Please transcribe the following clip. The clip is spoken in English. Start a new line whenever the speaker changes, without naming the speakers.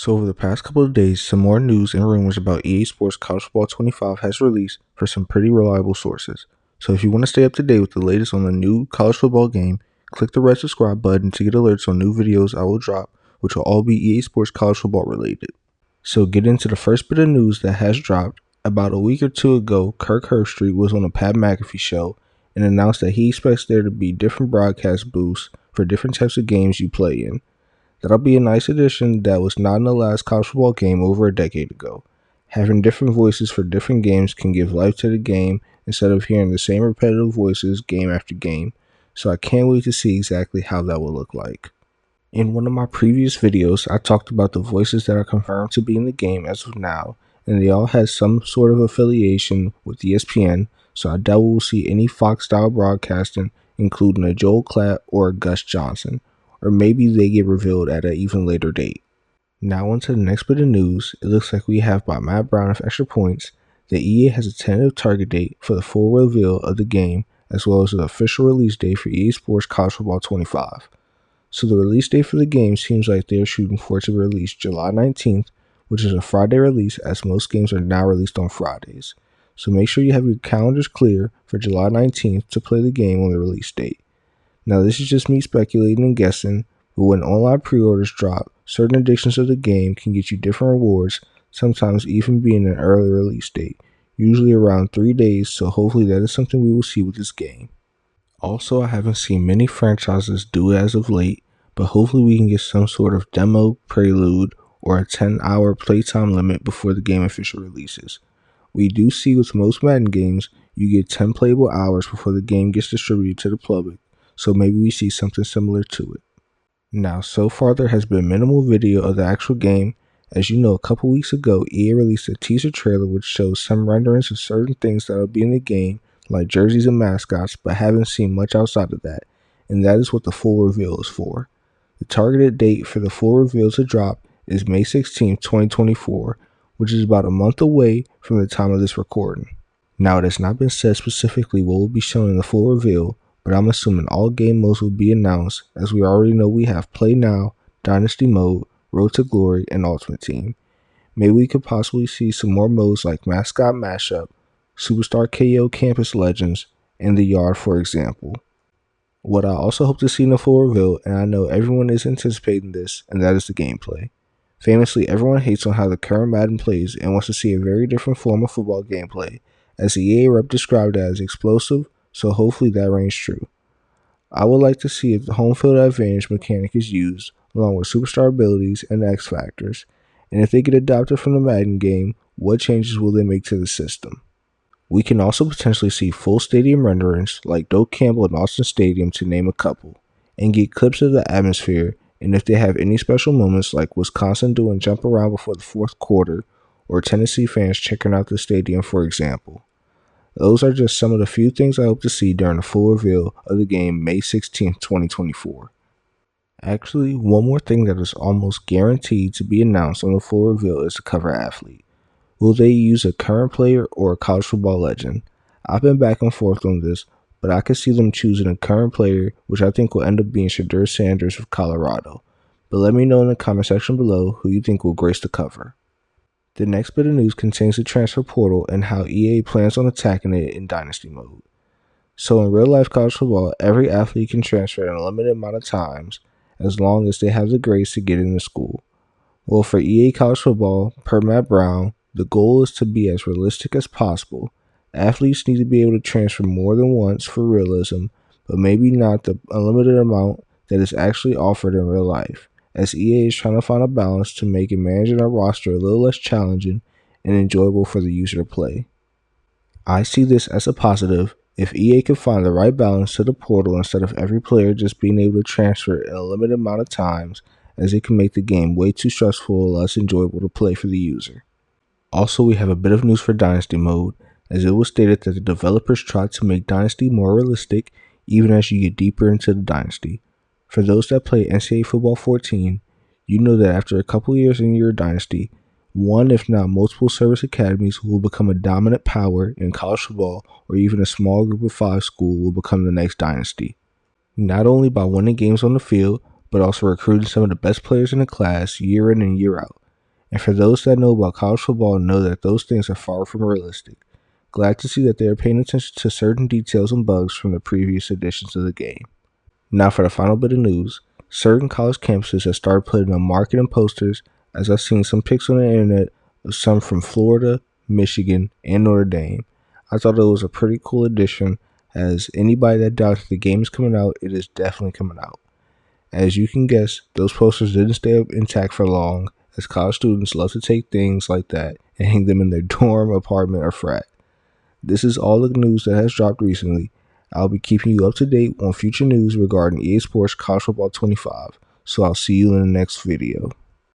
So over the past couple of days, some more news and rumors about EA Sports College Football 25 has released for some pretty reliable sources. So if you want to stay up to date with the latest on the new college football game, click the red subscribe button to get alerts on new videos I will drop, which will all be EA Sports College Football related. So get into the first bit of news that has dropped. About a week or two ago, Kirk Herbstreit was on the Pat McAfee Show and announced that he expects there to be different broadcast booths for different types of games you play in. That'll be a nice addition that was not in the last college football game over a decade ago. Having different voices for different games can give life to the game instead of hearing the same repetitive voices game after game, so I can't wait to see exactly how that will look like. In one of my previous videos, I talked about the voices that are confirmed to be in the game as of now, and they all had some sort of affiliation with ESPN, so I doubt we'll see any Fox-style broadcasting, including a Joel Klatt or a Gus Johnson, or maybe they get revealed at an even later date. Now on to the next bit of news. It looks like we have by Matt Brown of Extra Points that EA has a tentative target date for the full reveal of the game, as well as the official release date for EA Sports College Football 25. So the release date for the game seems like they are shooting for it to be released July 19th, which is a Friday release, as most games are now released on Fridays. So make sure you have your calendars clear for July 19th to play the game on the release date. Now this is just me speculating and guessing, but when online pre-orders drop, certain editions of the game can get you different rewards, sometimes even being an early release date, usually around 3 days, so hopefully that is something we will see with this game. Also, I haven't seen many franchises do it as of late, but hopefully we can get some sort of demo, prelude, or a 10-hour playtime limit before the game officially releases. We do see with most Madden games, you get 10 playable hours before the game gets distributed to the public, so maybe we see something similar to it. Now, so far there has been minimal video of the actual game. As you know, a couple weeks ago, EA released a teaser trailer which shows some renderings of certain things that will be in the game, like jerseys and mascots, but haven't seen much outside of that, and that is what the full reveal is for. The targeted date for the full reveal to drop is May 16, 2024, which is about a month away from the time of this recording. Now, it has not been said specifically what will be shown in the full reveal, but I'm assuming all game modes will be announced, as we already know we have Play Now, Dynasty Mode, Road to Glory, and Ultimate Team. Maybe we could possibly see some more modes like Mascot Mashup, Superstar KO Campus Legends, and The Yard, for example. What I also hope to see in the full reveal, and I know everyone is anticipating this, and that is the gameplay. Famously, everyone hates on how the current Madden plays and wants to see a very different form of football gameplay, as the EA rep described it as explosive, so hopefully that rings true. I would like to see if the home field advantage mechanic is used, along with superstar abilities and X factors, and if they get adopted from the Madden game, what changes will they make to the system? We can also potentially see full stadium renderings like Doak Campbell and Austin Stadium, to name a couple, and get clips of the atmosphere, and if they have any special moments like Wisconsin doing jump around before the fourth quarter, or Tennessee fans checking out the stadium, for example. Those are just some of the few things I hope to see during the full reveal of the game May 16, 2024. Actually, one more thing that is almost guaranteed to be announced on the full reveal is the cover athlete. Will they use a current player or a college football legend? I've been back and forth on this, but I could see them choosing a current player, which I think will end up being Shedeur Sanders of Colorado. But let me know in the comment section below who you think will grace the cover. The next bit of news contains the transfer portal and how EA plans on attacking it in Dynasty mode. So in real life college football, every athlete can transfer in a limited amount of times, as long as they have the grades to get into school. Well, for EA college football, per Matt Brown, the goal is to be as realistic as possible. Athletes need to be able to transfer more than once for realism, but maybe not the unlimited amount that is actually offered in real life, as EA is trying to find a balance to make managing our roster a little less challenging and enjoyable for the user to play. I see this as a positive if EA can find the right balance to the portal instead of every player just being able to transfer in a limited amount of times, as it can make the game way too stressful or less enjoyable to play for the user. Also, we have a bit of news for Dynasty mode, as it was stated that the developers tried to make Dynasty more realistic even as you get deeper into the Dynasty. For those that play NCAA Football 14, you know that after a couple years in your Dynasty, one if not multiple service academies will become a dominant power in college football, or even a small group of 5 school will become the next Dynasty. Not only by winning games on the field, but also recruiting some of the best players in the class year in and year out. And for those that know about college football, know that those things are far from realistic. Glad to see that they are paying attention to certain details and bugs from the previous editions of the game. Now for the final bit of news. Certain college campuses have started putting up marketing posters, as I've seen some pics on the internet of some from Florida, Michigan, and Notre Dame. I thought it was a pretty cool addition, as anybody that doubts the game is coming out, it is definitely coming out. As you can guess, those posters didn't stay up intact for long, as college students love to take things like that and hang them in their dorm, apartment, or frat. This is all the news that has dropped recently. I'll be keeping you up to date on future news regarding EA Sports College Football 25, so I'll see you in the next video.